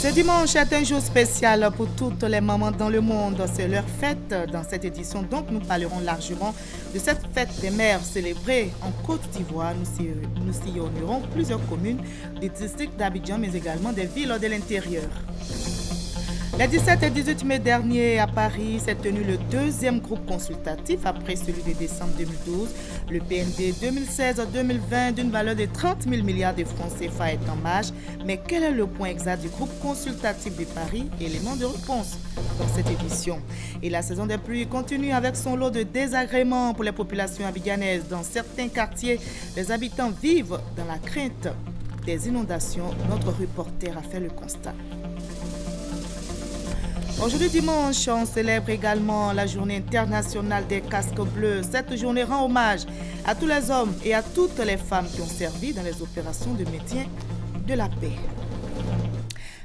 Ce dimanche est un jour spécial pour toutes les mamans dans le monde. C'est leur fête. Dans cette édition, donc, nous parlerons largement de cette fête des mères célébrée en Côte d'Ivoire. Nous sillonnerons plusieurs communes du district d'Abidjan, mais également des villes de l'intérieur. Les 17 et 18 mai dernier, à Paris, s'est tenu le deuxième groupe consultatif après celui de décembre 2012. Le PND 2016-2020 d'une valeur de 30 000 milliards de francs CFA est en marche. Mais quel est le point exact du groupe consultatif de Paris? Élément de réponse dans cette édition. Et la saison des pluies continue avec son lot de désagréments pour les populations abidjanaises. Dans certains quartiers, les habitants vivent dans la crainte des inondations. Notre reporter a fait le constat. Aujourd'hui dimanche, on célèbre également la journée internationale des casques bleus. Cette journée rend hommage à tous les hommes et à toutes les femmes qui ont servi dans les opérations de maintien de la paix.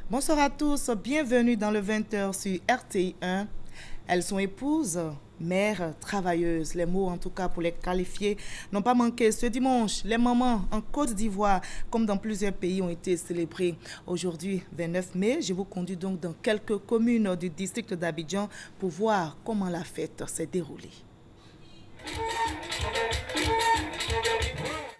Bonsoir à tous, bienvenue dans le 20h sur RTI 1. Elles sont épouses, mères, travailleuses. Les mots, en tout cas, pour les qualifier, n'ont pas manqué. Ce dimanche, les mamans en Côte d'Ivoire, comme dans plusieurs pays, ont été célébrées. Aujourd'hui, 29 mai, je vous conduis donc dans quelques communes du district d'Abidjan pour voir comment la fête s'est déroulée.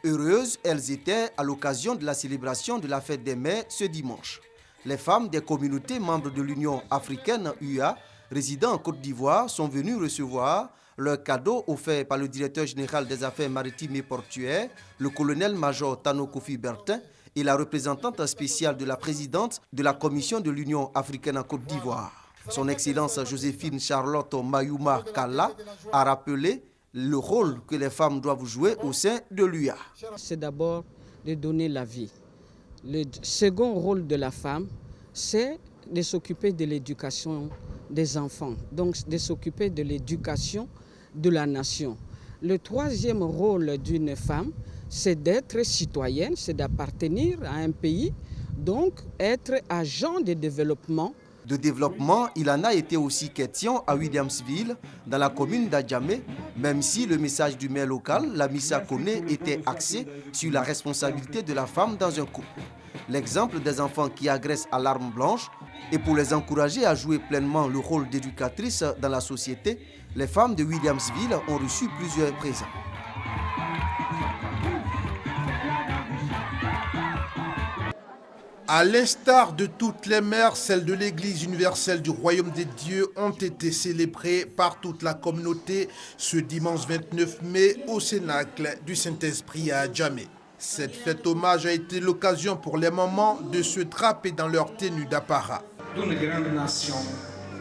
Heureuses, elles étaient à l'occasion de la célébration de la fête des mères ce dimanche. Les femmes des communautés membres de l'Union africaine UA résidant en Côte d'Ivoire sont venus recevoir leur cadeau offert par le directeur général des affaires maritimes et portuaires, le colonel-major Tano Kofi Bertin, et la représentante spéciale de la présidente de la commission de l'Union africaine en Côte d'Ivoire. Son Excellence Joséphine Charlotte Mayouma Kalla a rappelé le rôle que les femmes doivent jouer au sein de l'UA. C'est d'abord de donner la vie. Le second rôle de la femme, c'est de s'occuper de l'éducation des enfants, donc de s'occuper de l'éducation de la nation. Le troisième rôle d'une femme, c'est d'être citoyenne, c'est d'appartenir à un pays, donc être agent de développement. De développement, il en a été aussi question à Williamsville, dans la commune d'Adjamé, même si le message du maire local, Lamissa Kone, était axé sur la responsabilité de la femme dans un couple. L'exemple des enfants qui agressent à l'arme blanche, et pour les encourager à jouer pleinement le rôle d'éducatrice dans la société, les femmes de Williamsville ont reçu plusieurs présents. À l'instar de toutes les mères, celles de l'Église universelle du Royaume des Dieux ont été célébrées par toute la communauté ce dimanche 29 mai au Cénacle du Saint-Esprit à Adjamé. Cette fête hommage a été l'occasion pour les mamans de se draper dans leur tenue d'apparat. D'une grande nation,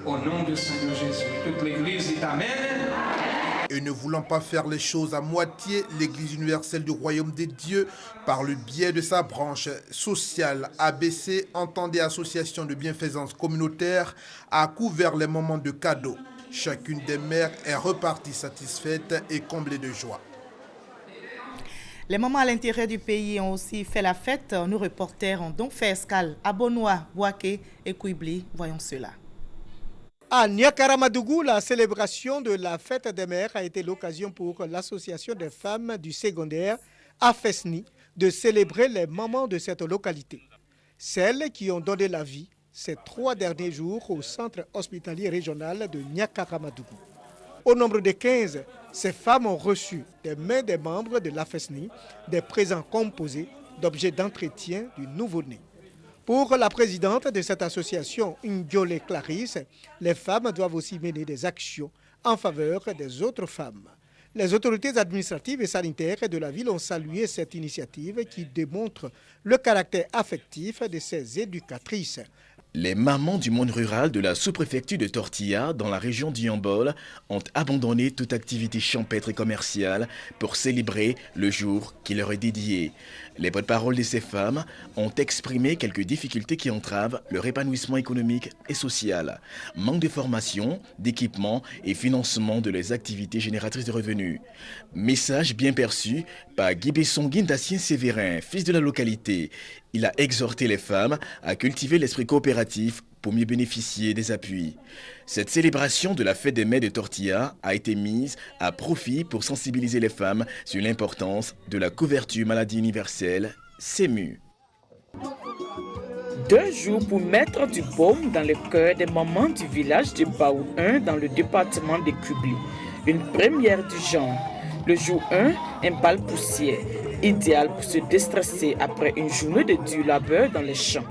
au nom du Seigneur Jésus, toute l'Église dit Amen. Et ne voulant pas faire les choses à moitié, l'Église universelle du Royaume des Dieux, par le biais de sa branche sociale ABC, entendée Association de bienfaisance communautaire, a couvert les moments de cadeaux. Chacune des mères est repartie satisfaite et comblée de joie. Les mamans à l'intérieur du pays ont aussi fait la fête. Nos reporters ont donc fait escale à Bonoa, Bouaké et Kouibli. Voyons cela. À Niakaramadougou, la célébration de la fête des mères a été l'occasion pour l'association des femmes du secondaire AFESNI de célébrer les mamans de cette localité. Celles qui ont donné la vie ces 3 derniers jours au centre hospitalier régional de Niakaramadougou. Au nombre de 15, ces femmes ont reçu des mains des membres de l'AFESNI des présents composés d'objets d'entretien du nouveau-né. Pour la présidente de cette association, Ndiolé Clarisse, les femmes doivent aussi mener des actions en faveur des autres femmes. Les autorités administratives et sanitaires de la ville ont salué cette initiative qui démontre le caractère affectif de ces éducatrices. Les mamans du monde rural de la sous-préfecture de Tortilla, dans la région d'Yambol, ont abandonné toute activité champêtre et commerciale pour célébrer le jour qui leur est dédié. Les porte-paroles de ces femmes ont exprimé quelques difficultés qui entravent leur épanouissement économique et social. Manque de formation, d'équipement et financement de leurs activités génératrices de revenus. Message bien perçu par Guibesson Guindassien Sévérin, fils de la localité. Il a exhorté les femmes à cultiver l'esprit coopératif pour mieux bénéficier des appuis. Cette célébration de la fête des mères de Tortilla a été mise à profit pour sensibiliser les femmes sur l'importance de la couverture maladie universelle, CEMU. 2 jours pour mettre du baume dans le cœur des mamans du village de Baou 1 dans le département de Kubli. Une première du genre. Le jour 1, un bal poussière, idéal pour se déstresser après une journée de dur labeur dans les champs.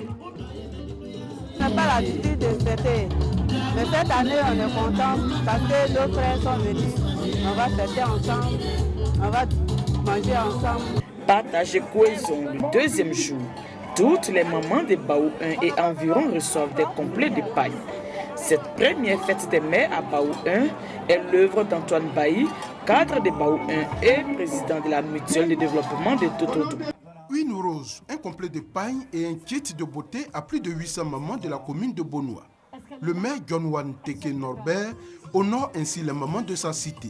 On n'a pas l'habitude de fêter, mais cette année on est content parce que nos frères sont venus. On va fêter ensemble, on va manger ensemble. Partage et cohésion le 2e jour. Toutes les mamans de Baou 1 et environ reçoivent des complets de paille. Cette première fête des mères à Baou 1 est l'œuvre d'Antoine Bailly, cadre de Baou 1 et président de la mutuelle de développement de Totodo. Une rose, un complet de paille et un kit de beauté à plus de 800 mamans de la commune de Bonoua. Le maire John Wan Teke Norbert honore ainsi les mamans de sa cité.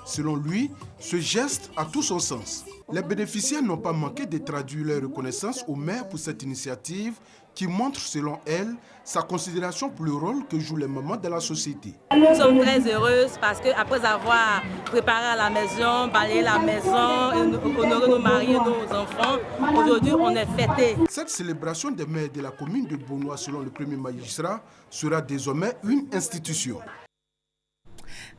Selon lui, ce geste a tout son sens. Les bénéficiaires n'ont pas manqué de traduire leur reconnaissance au maire pour cette initiative qui montre, selon elle, sa considération pour le rôle que jouent les mamans dans la société. Nous sommes très heureuses parce qu'après avoir préparé à la maison, balayé la maison, honoré nos maris et nos enfants, aujourd'hui on est fêtés. Cette célébration des mères de la commune de Bonoua, selon le premier magistrat, sera désormais une institution.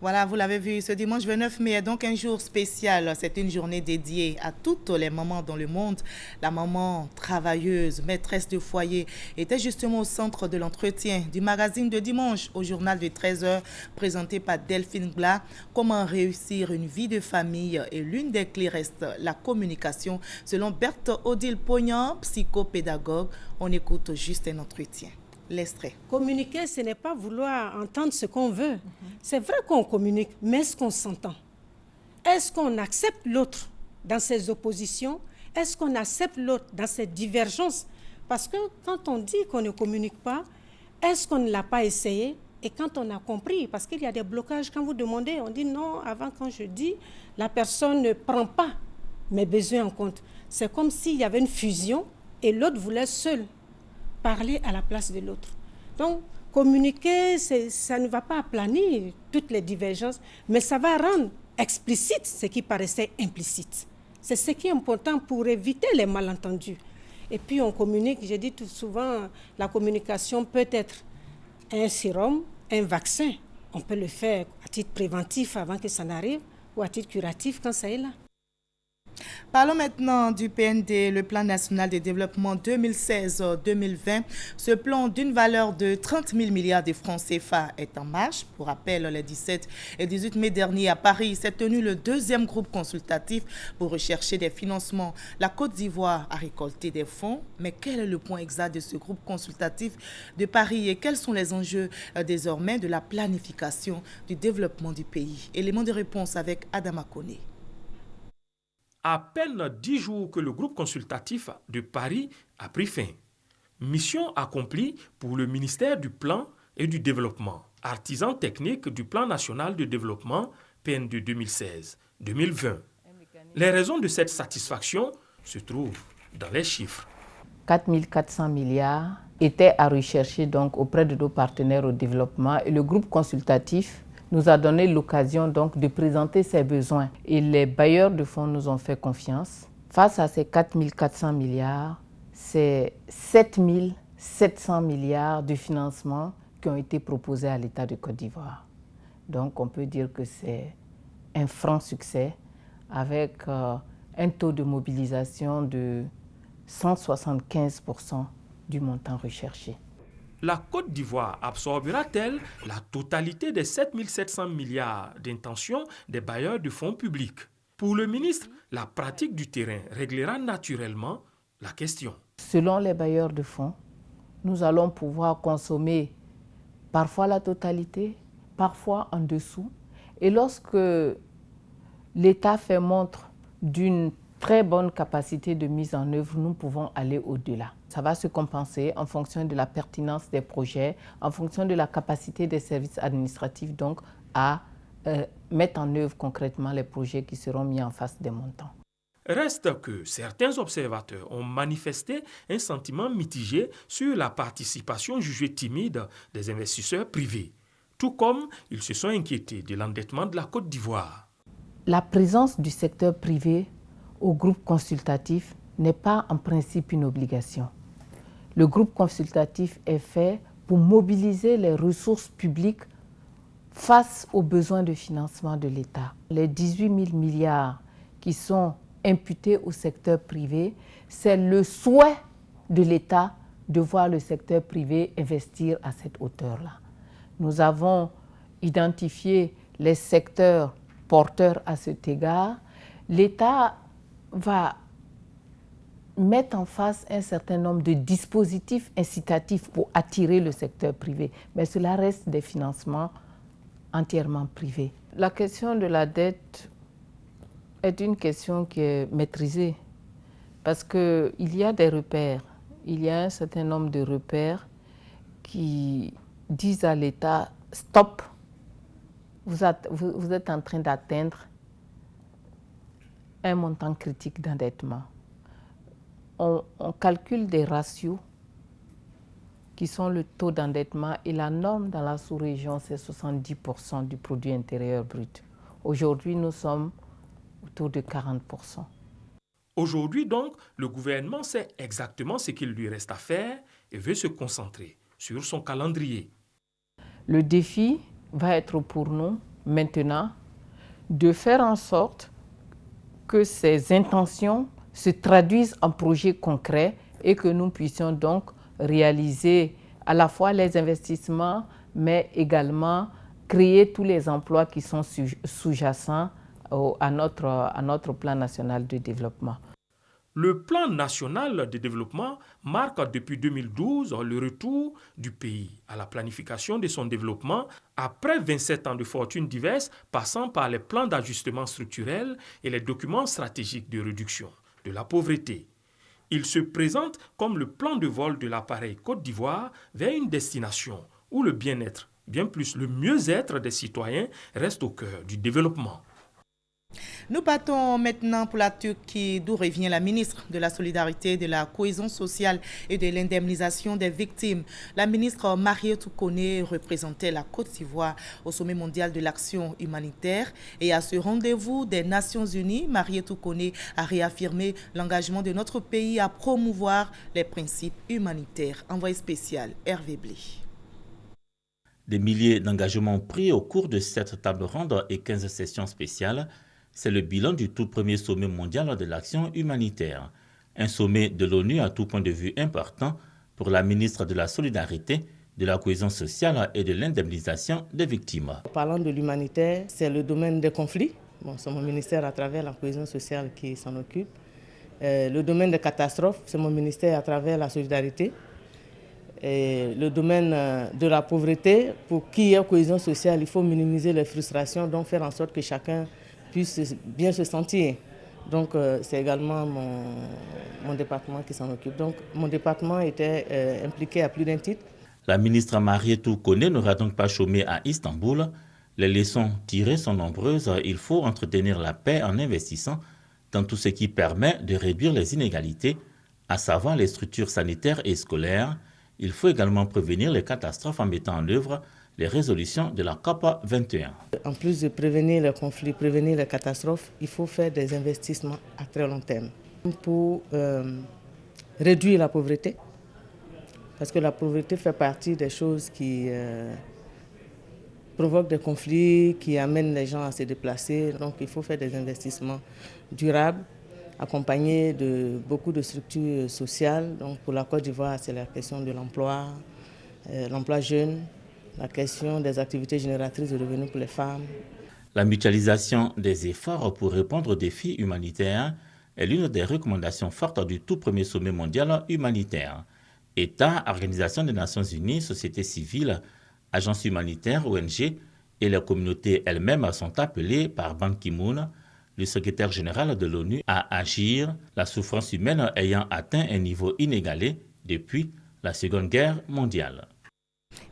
Voilà, vous l'avez vu, ce dimanche 29 mai est donc un jour spécial. C'est une journée dédiée à toutes les mamans dans le monde. La maman travailleuse, maîtresse de foyer, était justement au centre de l'entretien du magazine de dimanche au journal de 13h, présenté par Delphine Gla. Comment réussir une vie de famille, et l'une des clés reste la communication, selon Berthe Odile Pognan, psychopédagogue. On écoute juste un entretien. L'extrait. Communiquer, ce n'est pas vouloir entendre ce qu'on veut. C'est vrai qu'on communique, mais est-ce qu'on s'entend? Est-ce qu'on accepte l'autre dans ses oppositions? Est-ce qu'on accepte l'autre dans ses divergences? Parce que quand on dit qu'on ne communique pas, est-ce qu'on ne l'a pas essayé? Et quand on a compris, parce qu'il y a des blocages, quand vous demandez, on dit non, avant quand je dis, la personne ne prend pas mes besoins en compte. C'est comme s'il y avait une fusion et l'autre voulait seul parler à la place de l'autre. Donc, communiquer, ça ne va pas aplanir toutes les divergences, mais ça va rendre explicite ce qui paraissait implicite. C'est ce qui est important pour éviter les malentendus. Et puis, on communique, j'ai dit tout souvent, la communication peut être un sérum, un vaccin. On peut le faire à titre préventif avant que ça n'arrive, ou à titre curatif quand ça est là. Parlons maintenant du PND, le plan national de développement 2016-2020. Ce plan d'une valeur de 30 000 milliards de francs CFA est en marche. Pour rappel, les 17 et 18 mai dernier à Paris s'est tenu le 2e groupe consultatif pour rechercher des financements. La Côte d'Ivoire a récolté des fonds, mais quel est le point exact de ce groupe consultatif de Paris et quels sont les enjeux désormais de la planification du développement du pays? Élément de réponse avec Adama Koné. À peine 10 jours que le groupe consultatif de Paris a pris fin. Mission accomplie pour le ministère du Plan et du Développement, artisan technique du Plan national de développement PND 2016-2020. Les raisons de cette satisfaction se trouvent dans les chiffres. 4 400 milliards étaient à rechercher donc auprès de nos partenaires au développement et le groupe consultatif nous a donné l'occasion donc de présenter ses besoins. Et les bailleurs de fonds nous ont fait confiance. Face à ces 4 400 milliards, c'est 7 700 milliards de financement qui ont été proposés à l'État de Côte d'Ivoire. Donc on peut dire que c'est un franc succès avec un taux de mobilisation de 175% du montant recherché. La Côte d'Ivoire absorbera-t-elle la totalité des 7 700 milliards d'intentions des bailleurs de fonds publics? Pour le ministre, la pratique du terrain réglera naturellement la question. Selon les bailleurs de fonds, nous allons pouvoir consommer parfois la totalité, parfois en dessous. Et lorsque l'État fait montre d'une très bonne capacité de mise en œuvre, nous pouvons aller au-delà. Ça va se compenser en fonction de la pertinence des projets, en fonction de la capacité des services administratifs donc à mettre en œuvre concrètement les projets qui seront mis en face des montants. Reste que certains observateurs ont manifesté un sentiment mitigé sur la participation jugée timide des investisseurs privés, tout comme ils se sont inquiétés de l'endettement de la Côte d'Ivoire. La présence du secteur privé au groupe consultatif n'est pas en principe une obligation. le groupe consultatif est fait pour mobiliser les ressources publiques face aux besoins de financement de l'État. Les 18 000 milliards qui sont imputés au secteur privé, c'est le souhait de l'État de voir le secteur privé investir à cette hauteur-là. Nous avons identifié les secteurs porteurs à cet égard. L'État va mettre en face un certain nombre de dispositifs incitatifs pour attirer le secteur privé, mais cela reste des financements entièrement privés. La question de la dette est une question qui est maîtrisée parce qu'il y a des repères, il y a un certain nombre de repères qui disent à l'État « stop, vous êtes en train d'atteindre un montant critique d'endettement ». On calcule des ratios qui sont le taux d'endettement et la norme dans la sous-région, c'est 70% du produit intérieur brut. Aujourd'hui, nous sommes autour de 40%. Aujourd'hui, donc, le gouvernement sait exactement ce qu'il lui reste à faire et veut se concentrer sur son calendrier. Le défi va être pour nous, maintenant, de faire en sorte que ces intentions se traduisent en projets concrets et que nous puissions donc réaliser à la fois les investissements, mais également créer tous les emplois qui sont sous-jacents à notre plan national de développement. Le plan national de développement marque depuis 2012 le retour du pays à la planification de son développement après 27 ans de fortunes diverses passant par les plans d'ajustement structurel et les documents stratégiques de réduction de la pauvreté. Il se présente comme le plan de vol de l'appareil Côte d'Ivoire vers une destination où le bien-être, bien plus le mieux-être des citoyens, reste au cœur du développement. Nous partons maintenant pour la Turquie, d'où revient la ministre de la Solidarité, de la Cohésion sociale et de l'indemnisation des victimes. La ministre Marietou Koné représentait la Côte d'Ivoire au sommet mondial de l'action humanitaire. Et à ce rendez-vous des Nations Unies, Marietou Koné a réaffirmé l'engagement de notre pays à promouvoir les principes humanitaires. Envoyé spécial, Hervé Blé. Des milliers d'engagements pris au cours de cette table ronde et 15 sessions spéciales. C'est le bilan du tout premier sommet mondial de l'action humanitaire. Un sommet de l'ONU à tout point de vue important pour la ministre de la Solidarité, de la Cohésion sociale et de l'indemnisation des victimes. Parlant de l'humanitaire, c'est le domaine des conflits. Bon, c'est mon ministère à travers la Cohésion sociale qui s'en occupe. Le domaine des catastrophes, c'est mon ministère à travers la Solidarité. Et le domaine de la pauvreté, pour qui y a cohésion sociale, il faut minimiser les frustrations, donc faire en sorte que chacun puisse bien se sentir. Donc c'est également mon département qui s'en occupe. Donc mon département était impliqué à plus d'un titre. La ministre Marietou Koné n'aura donc pas chômé à Istanbul. Les leçons tirées sont nombreuses. Il faut entretenir la paix en investissant dans tout ce qui permet de réduire les inégalités, à savoir les structures sanitaires et scolaires. Il faut également prévenir les catastrophes en mettant en œuvre les résolutions de la COP 21. En plus de prévenir les conflits, prévenir les catastrophes, il faut faire des investissements à très long terme pour réduire la pauvreté. Parce que la pauvreté fait partie des choses qui provoquent des conflits, qui amènent les gens à se déplacer. Donc il faut faire des investissements durables, accompagnés de beaucoup de structures sociales. Donc pour la Côte d'Ivoire, c'est la question de l'emploi, l'emploi jeune, la question des activités génératrices de revenus pour les femmes. La mutualisation des efforts pour répondre aux défis humanitaires est l'une des recommandations fortes du tout premier sommet mondial humanitaire. États, Organisation des Nations Unies, société civile, agences humanitaires, ONG et les communautés elles-mêmes sont appelées par Ban Ki-moon, le secrétaire général de l'ONU, à agir, la souffrance humaine ayant atteint un niveau inégalé depuis la Seconde Guerre mondiale.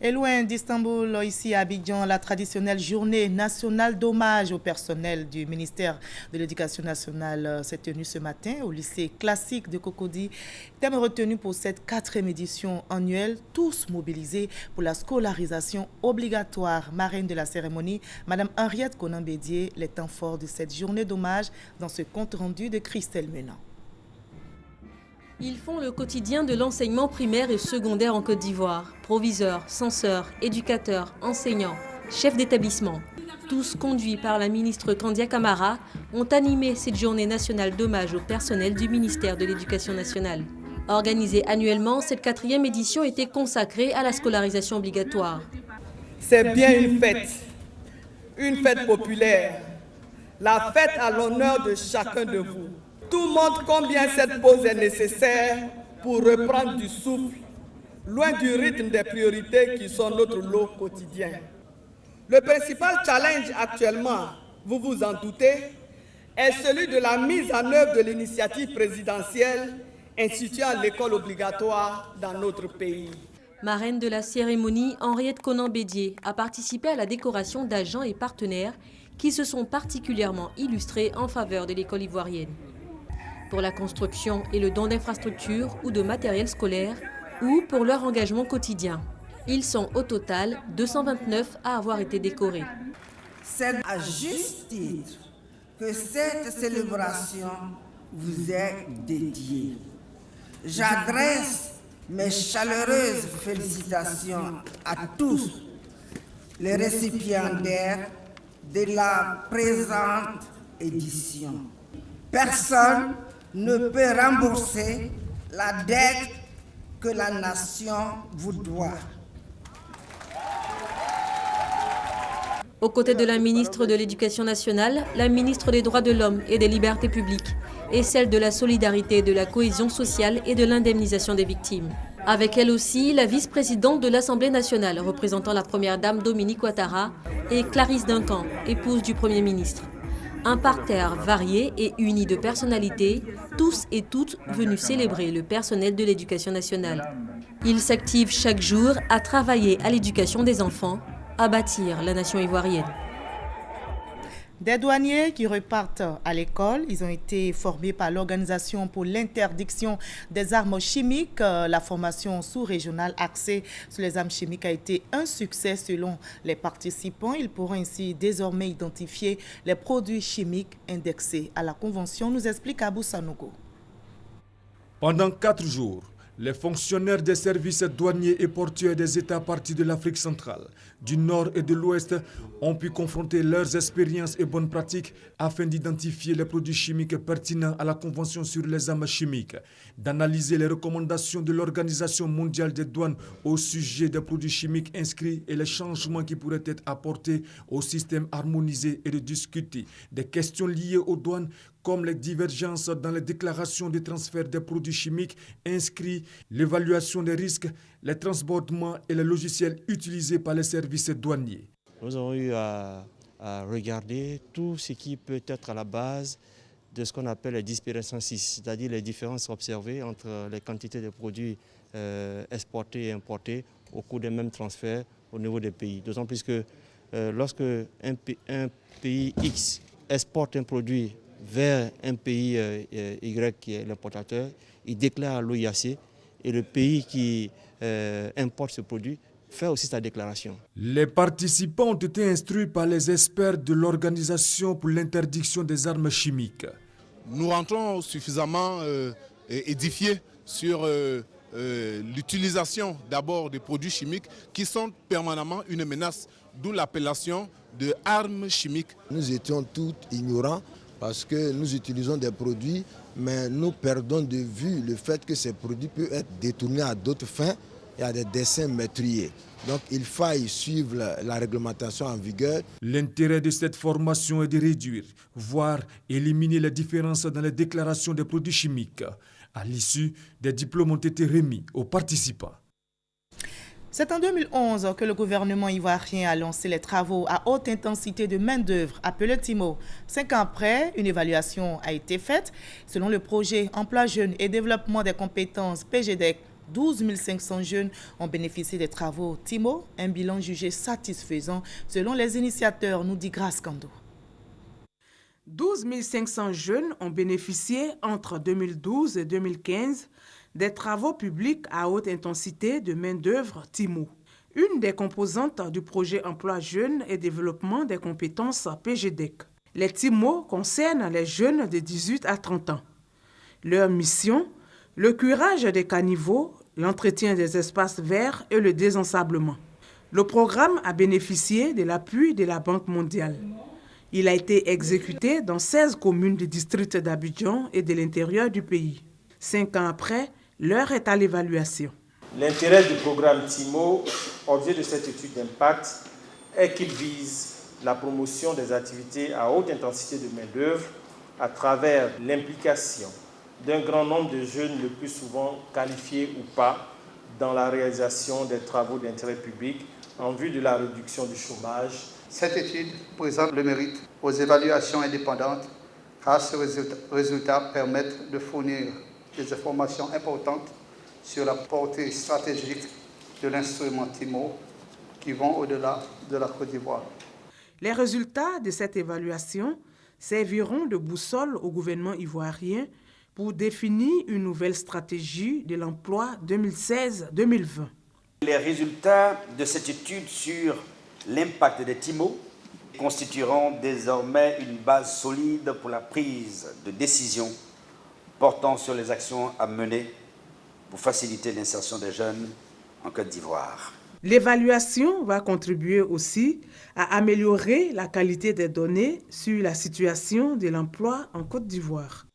Et loin d'Istanbul, ici à Abidjan, la traditionnelle journée nationale d'hommage au personnel du ministère de l'Éducation nationale s'est tenue ce matin au lycée classique de Cocody. Thème retenu pour cette 4e édition annuelle, tous mobilisés pour la scolarisation obligatoire. Marraine de la cérémonie, Mme Henriette Conan-Bédier, les temps forts de cette journée d'hommage dans ce compte rendu de Christelle Menant. Ils font le quotidien de l'enseignement primaire et secondaire en Côte d'Ivoire. Proviseurs, censeurs, éducateurs, enseignants, chefs d'établissement. Tous conduits par la ministre Kandia Camara, ont animé cette journée nationale d'hommage au personnel du ministère de l'Éducation nationale. Organisée annuellement, cette 4e édition était consacrée à la scolarisation obligatoire. C'est bien une fête populaire, la fête à l'honneur de chacun de vous. Tout montre combien cette pause est nécessaire pour reprendre du souffle, loin du rythme des priorités qui sont notre lot quotidien. Le principal challenge actuellement, vous vous en doutez, est celui de la mise en œuvre de l'initiative présidentielle instituant l'école obligatoire dans notre pays. Marraine de la cérémonie, Henriette Conan-Bédier a participé à la décoration d'agents et partenaires qui se sont particulièrement illustrés en faveur de l'école ivoirienne. Pour la construction et le don d'infrastructures ou de matériel scolaire, ou pour leur engagement quotidien. Ils sont au total 229 à avoir été décorés. C'est à juste titre que cette célébration vous est dédiée. J'adresse mes chaleureuses félicitations à tous les récipiendaires de la présente édition. Personne ne peut rembourser la dette que la nation vous doit. Aux côtés de la ministre de l'Éducation nationale, la ministre des Droits de l'Homme et des Libertés publiques et celle de la solidarité, de la cohésion sociale et de l'indemnisation des victimes. Avec elle aussi, la vice-présidente de l'Assemblée nationale représentant la première dame Dominique Ouattara et Clarisse Duncan, épouse du Premier ministre. Un parterre varié et uni de personnalités, tous et toutes venus célébrer le personnel de l'éducation nationale. Ils s'activent chaque jour à travailler à l'éducation des enfants, à bâtir la nation ivoirienne. Des douaniers qui repartent à l'école, ils ont été formés par l'Organisation pour l'interdiction des armes chimiques. La formation sous-régionale axée sur les armes chimiques a été un succès selon les participants. Ils pourront ainsi désormais identifier les produits chimiques indexés à la Convention, nous explique Abou Sanogo. Pendant 4 jours, les fonctionnaires des services douaniers et portuaires des États partis de l'Afrique centrale, du Nord et de l'Ouest ont pu confronter leurs expériences et bonnes pratiques afin d'identifier les produits chimiques pertinents à la Convention sur les armes chimiques, d'analyser les recommandations de l'Organisation mondiale des douanes au sujet des produits chimiques inscrits et les changements qui pourraient être apportés au système harmonisé et de discuter des questions liées aux douanes comme les divergences dans les déclarations de transfert des produits chimiques inscrits, l'évaluation des risques, les transbordements et les logiciels utilisés par les services douaniers. Nous avons eu à regarder tout ce qui peut être à la base de ce qu'on appelle les disparitions, c'est-à-dire les différences observées entre les quantités de produits exportés et importés au cours des mêmes transferts au niveau des pays. D'autant plus que lorsque un pays X exporte un produit vers un pays Y qui est l'importateur, il déclare à l'OIAC et le pays qui importe ce produit fait aussi sa déclaration. Les participants ont été instruits par les experts de l'Organisation pour l'interdiction des armes chimiques. Nous rentrons suffisamment édifiés sur l'utilisation d'abord des produits chimiques qui sont permanemment une menace, d'où l'appellation de armes chimiques. Nous étions tous ignorants parce que nous utilisons des produits, mais nous perdons de vue le fait que ces produits peuvent être détournés à d'autres fins et à des desseins meurtriers. Donc il faille suivre la réglementation en vigueur. L'intérêt de cette formation est de réduire, voire éliminer les différences dans les déclarations des produits chimiques. À l'issue, des diplômes ont été remis aux participants. C'est en 2011 que le gouvernement ivoirien a lancé les travaux à haute intensité de main-d'œuvre appelés TIMO. 5 ans après, une évaluation a été faite. Selon le projet Emploi Jeunes et Développement des compétences PGDEC, 12 500 jeunes ont bénéficié des travaux TIMO, un bilan jugé satisfaisant selon les initiateurs, nous dit Grace Kando. 12 500 jeunes ont bénéficié entre 2012 et 2015 des travaux publics à haute intensité de main-d'œuvre TIMO, une des composantes du projet Emploi Jeunes et Développement des compétences PGDEC. Les TIMO concernent les jeunes de 18 à 30 ans. Leur mission, le curage des caniveaux, l'entretien des espaces verts et le désensablement. Le programme a bénéficié de l'appui de la Banque mondiale. Il a été exécuté dans 16 communes du district d'Abidjan et de l'intérieur du pays. 5 ans après, l'heure est à l'évaluation. L'intérêt du programme TIMO, objet de cette étude d'impact, est qu'il vise la promotion des activités à haute intensité de main-d'œuvre à travers l'implication d'un grand nombre de jeunes, le plus souvent qualifiés ou pas, dans la réalisation des travaux d'intérêt public en vue de la réduction du chômage. Cette étude présente le mérite aux évaluations indépendantes car ces résultats permettent de fournir des informations importantes sur la portée stratégique de l'instrument TIMO qui vont au-delà de la Côte d'Ivoire. Les résultats de cette évaluation serviront de boussole au gouvernement ivoirien pour définir une nouvelle stratégie de l'emploi 2016-2020. Les résultats de cette étude sur l'impact des TIMO constitueront désormais une base solide pour la prise de décision portant sur les actions à mener pour faciliter l'insertion des jeunes en Côte d'Ivoire. L'évaluation va contribuer aussi à améliorer la qualité des données sur la situation de l'emploi en Côte d'Ivoire.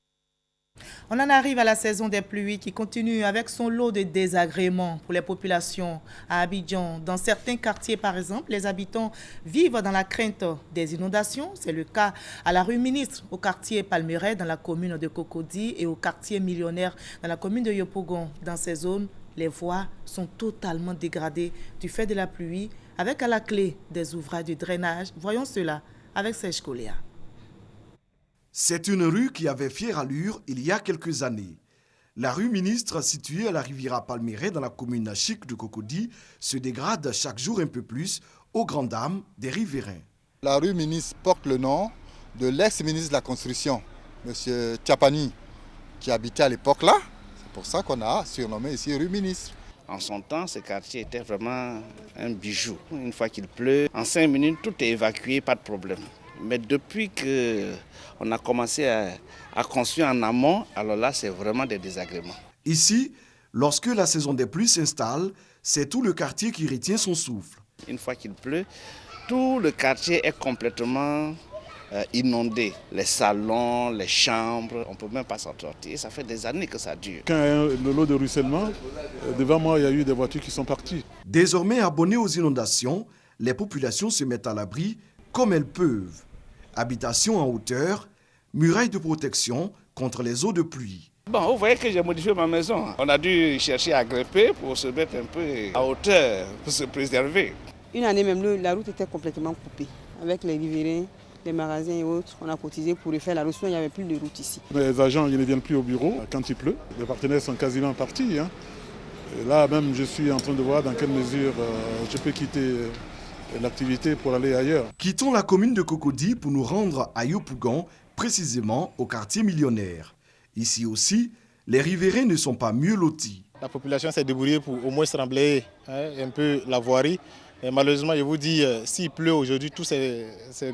On en arrive à la saison des pluies qui continue avec son lot de désagréments pour les populations à Abidjan. Dans certains quartiers, par exemple, les habitants vivent dans la crainte des inondations. C'est le cas à la rue Ministre, au quartier Palmeraie, dans la commune de Cocody, et au quartier Millionnaire, dans la commune de Yopougon. Dans ces zones, les voies sont totalement dégradées du fait de la pluie, avec à la clé des ouvrages de drainage. Voyons cela avec Serge Kolia. C'est une rue qui avait fière allure il y a quelques années. La rue Ministre, située à la Riviera Palmeraie dans la commune chic de Cocody, se dégrade chaque jour un peu plus aux grandes dames des riverains. La rue Ministre porte le nom de l'ex-ministre de la Construction, M. Tchapani, qui habitait à l'époque là. C'est pour ça qu'on a surnommé ici rue Ministre. En son temps, ce quartier était vraiment un bijou. Une fois qu'il pleut, en 5 minutes, tout est évacué, pas de problème. Mais depuis qu'on a commencé à construire en amont, alors là, c'est vraiment des désagréments. Ici, lorsque la saison des pluies s'installe, c'est tout le quartier qui retient son souffle. Une fois qu'il pleut, tout le quartier est complètement inondé. Les salons, les chambres, on ne peut même pas s'en sortir. Ça fait des années que ça dure. Quand il y a le lot de ruissellement, devant moi, il y a eu des voitures qui sont parties. Désormais abonnées aux inondations, les populations se mettent à l'abri comme elles peuvent. Habitation en hauteur, murailles de protection contre les eaux de pluie. Bon, vous voyez que j'ai modifié ma maison. On a dû chercher à grimper pour se mettre un peu à hauteur, pour se préserver. Une année même, la route était complètement coupée. Avec les riverains, les magasins et autres, on a cotisé pour refaire la route, sinon il n'y avait plus de route ici. Les agents ils ne viennent plus au bureau quand il pleut. Les partenaires sont quasiment partis. Et là même, je suis en train de voir dans quelle mesure je peux quitter l'activité pour aller ailleurs. Quittons la commune de Cocody pour nous rendre à Yopougon, précisément au quartier Millionnaire. Ici aussi, les riverains ne sont pas mieux lotis. La population s'est débrouillée pour au moins se remblayer un peu la voirie. Et malheureusement, je vous dis, s'il pleut aujourd'hui, tous ces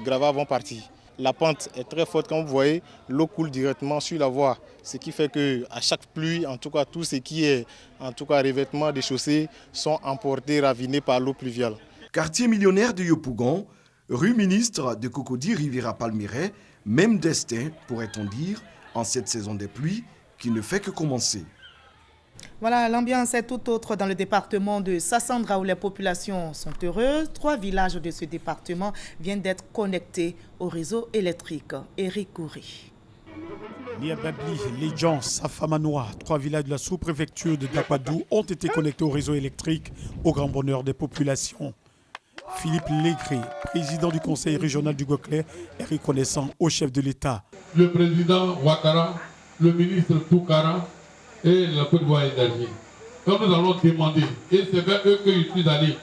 gravats vont partir. La pente est très forte, comme vous voyez, l'eau coule directement sur la voie. Ce qui fait qu'à chaque pluie, en tout cas, tout ce qui est revêtement des chaussées sont emportés, ravinés par l'eau pluviale. Quartier Millionnaire de Yopougon, rue Ministre de Cocody, Riviera Palmeraie, même destin, pourrait-on dire, en cette saison des pluies qui ne fait que commencer. Voilà, l'ambiance est tout autre dans le département de Sassandra où les populations sont heureuses. 3 villages de ce département viennent d'être connectés au réseau électrique. Éric Koury. Liababli, Lidjan, Safamanoa, 3 villages de la sous-préfecture de Dapadou ont été connectés au réseau électrique au grand bonheur des populations. Philippe Légré, président du conseil régional du Goclé, est reconnaissant au chef de l'État. Le président Ouattara, le ministre Toukara et la Côte d'Ivoire Énergie. Quand nous allons demander, et c'est vers eux que je suis allé,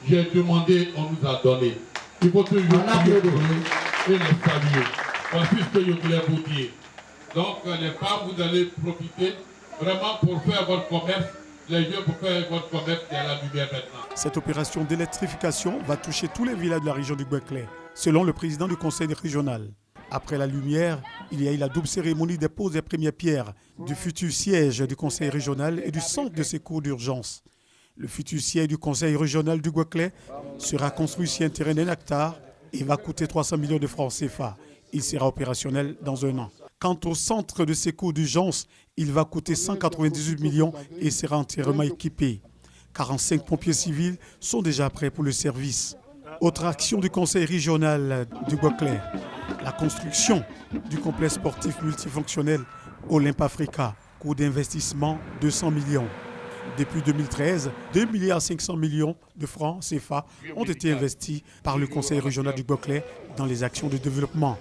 j'ai demandé, on nous a donné. Il faut toujours et les saluer. Voici ce que je voulais vous dire. Donc les femmes, vous allez profiter vraiment pour faire votre commerce. Les jeunes pour faire votre commerce et à la lumière maintenant. Cette opération d'électrification va toucher tous les villages de la région du Goclé, selon le président du conseil régional. Après la lumière, il y a eu la double cérémonie des poses des premières pierres du futur siège du Conseil régional et du centre de secours d'urgence. Le futur siège du Conseil régional du Gueuclès sera construit sur un terrain d'un hectare et va coûter 300 millions de francs CFA. Il sera opérationnel dans 1 an. Quant au centre de secours d'urgence, il va coûter 198 millions et sera entièrement équipé. 45 pompiers civils sont déjà prêts pour le service. Autre action du Conseil régional du Gueuclès, la construction du complexe sportif multifonctionnel Olympe Africa, coût d'investissement 200 millions. Depuis 2013, 2,5 milliards de francs CFA ont été investis par le Conseil régional du Gueuclès dans les actions de développement.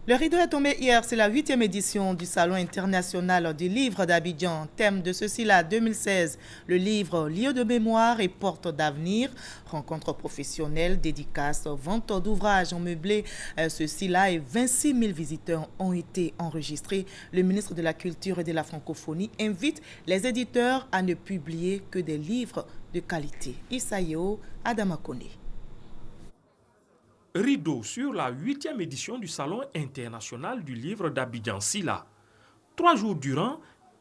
Le rideau est tombé hier, c'est la 8e édition du Salon international du livre d'Abidjan. Thème de ceci-là, 2016, le livre Lieu de mémoire et porte d'avenir, rencontres professionnelles, dédicaces, vente d'ouvrages en meublé. Ceci-là et 26 000 visiteurs ont été enregistrés. Le ministre de la Culture et de la Francophonie invite les éditeurs à ne publier que des livres de qualité. Isaïo Adamakone. Rideau sur la 8e édition du Salon international du livre d'Abidjan Silla. 3 jours durant,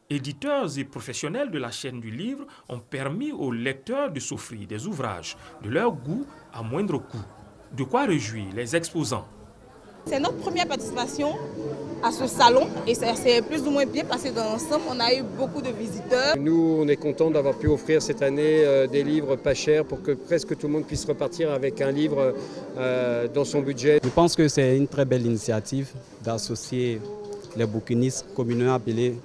éditeurs et professionnels de la chaîne du livre ont permis aux lecteurs de s'offrir des ouvrages de leur goût à moindre coût. De quoi réjouir les exposants. C'est notre première participation à ce salon et ça s'est plus ou moins bien passé dans l'ensemble. On a eu beaucoup de visiteurs. Nous, on est contents d'avoir pu offrir cette année des livres pas chers pour que presque tout le monde puisse repartir avec un livre dans son budget. Je pense que c'est une très belle initiative d'associer les bouquinistes communément appelés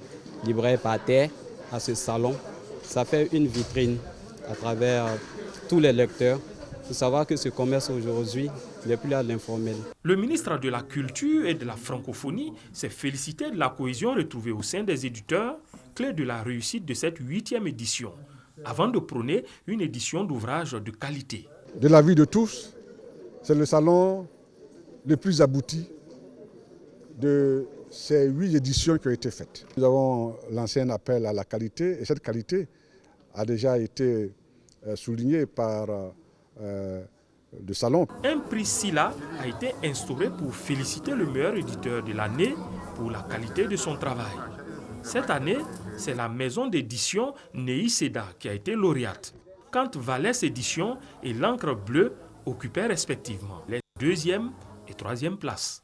libraires par terre à ce salon. Ça fait une vitrine à travers tous les lecteurs. Il faut savoir que ce commerce aujourd'hui n'est plus à l'informel. Le ministre de la Culture et de la Francophonie s'est félicité de la cohésion retrouvée au sein des éditeurs, clé de la réussite de cette 8e édition, avant de prôner une édition d'ouvrages de qualité. De l'avis de tous, c'est le salon le plus abouti de ces 8 éditions qui ont été faites. Nous avons lancé un appel à la qualité et cette qualité a déjà été soulignée par de salon. Un prix Silla a été instauré pour féliciter le meilleur éditeur de l'année pour la qualité de son travail. Cette année, c'est la maison d'édition Nei Seda qui a été lauréate, quand Valès Édition et l'Encre Bleue occupaient respectivement les 2e et 3e places.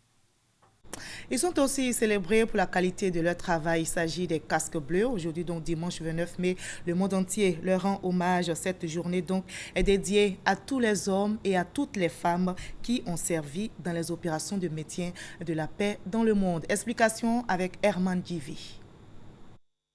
Ils sont aussi célébrés pour la qualité de leur travail. Il s'agit des casques bleus. Aujourd'hui, donc dimanche 29 mai, le monde entier leur rend hommage. Cette journée donc est dédiée à tous les hommes et à toutes les femmes qui ont servi dans les opérations de maintien de la paix dans le monde. Explication avec Herman Djivi.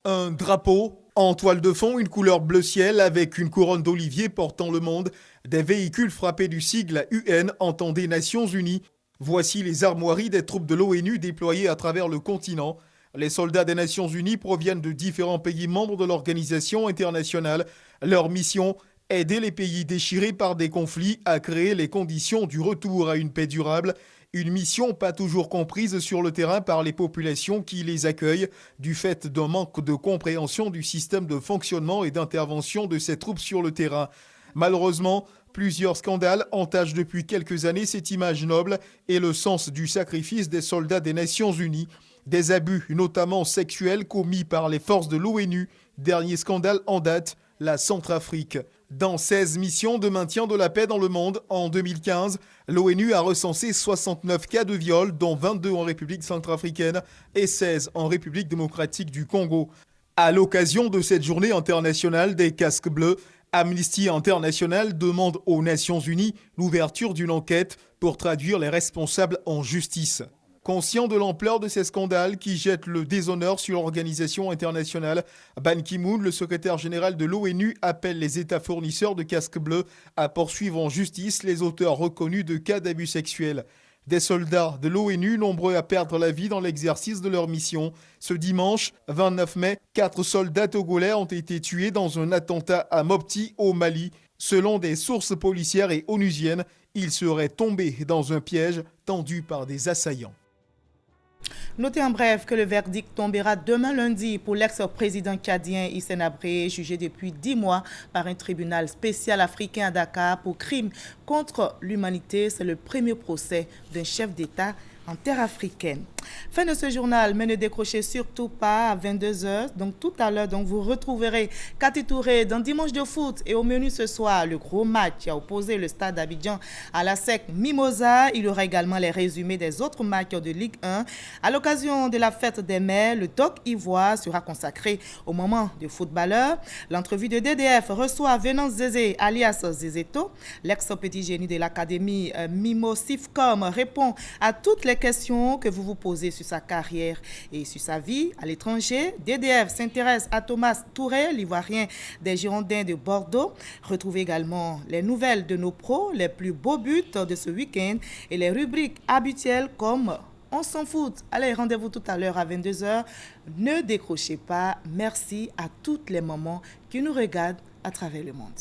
Un drapeau en toile de fond, une couleur bleu ciel avec une couronne d'olivier portant le monde, des véhicules frappés du sigle UN, entendez Nations Unies. Voici les armoiries des troupes de l'ONU déployées à travers le continent. Les soldats des Nations Unies proviennent de différents pays membres de l'organisation internationale. Leur mission, aider les pays déchirés par des conflits à créer les conditions du retour à une paix durable. Une mission pas toujours comprise sur le terrain par les populations qui les accueillent, du fait d'un manque de compréhension du système de fonctionnement et d'intervention de ces troupes sur le terrain. Malheureusement, plusieurs scandales entachent depuis quelques années cette image noble et le sens du sacrifice des soldats des Nations Unies. Des abus, notamment sexuels, commis par les forces de l'ONU. Dernier scandale en date, la Centrafrique. Dans 16 missions de maintien de la paix dans le monde, en 2015, l'ONU a recensé 69 cas de viol, dont 22 en République centrafricaine et 16 en République démocratique du Congo. À l'occasion de cette journée internationale des casques bleus, Amnesty International demande aux Nations Unies l'ouverture d'une enquête pour traduire les responsables en justice. Conscient de l'ampleur de ces scandales qui jettent le déshonneur sur l'organisation internationale, Ban Ki-moon, le secrétaire général de l'ONU, appelle les États fournisseurs de casques bleus à poursuivre en justice les auteurs reconnus de cas d'abus sexuels. Des soldats de l'ONU nombreux à perdre la vie dans l'exercice de leur mission. Ce dimanche, 29 mai, 4 soldats togolais ont été tués dans un attentat à Mopti, au Mali. Selon des sources policières et onusiennes, ils seraient tombés dans un piège tendu par des assaillants. Notez en bref que le verdict tombera demain lundi pour l'ex-président tchadien Hissène Habré, jugé depuis 10 mois par un tribunal spécial africain à Dakar pour crimes contre l'humanité. C'est le premier procès d'un chef d'État en terre africaine. Fin de ce journal, mais ne décrochez surtout pas à 22h. Donc tout à l'heure, vous retrouverez Cathy Touré dans Dimanche de foot. Et au menu ce soir, le gros match qui a opposé le Stade d'Abidjan à la SEC Mimosa. Il y aura également les résumés des autres matchs de Ligue 1. À l'occasion de la fête des mères, le Doc Ivoire sera consacré au moment des footballeurs. L'entrevue de DDF reçoit Venance Zézé, alias Zézéto. L'ex-petit génie de l'académie Mimo Sifcom répond à toutes les questions que vous vous posez sur sa carrière et sur sa vie à l'étranger. DDF s'intéresse à Thomas Touré, l'Ivoirien des Girondins de Bordeaux. Retrouvez également les nouvelles de nos pros, les plus beaux buts de ce week-end et les rubriques habituelles comme On s'en fout. Allez, rendez-vous tout à l'heure à 22h. Ne décrochez pas. Merci à toutes les mamans qui nous regardent à travers le monde.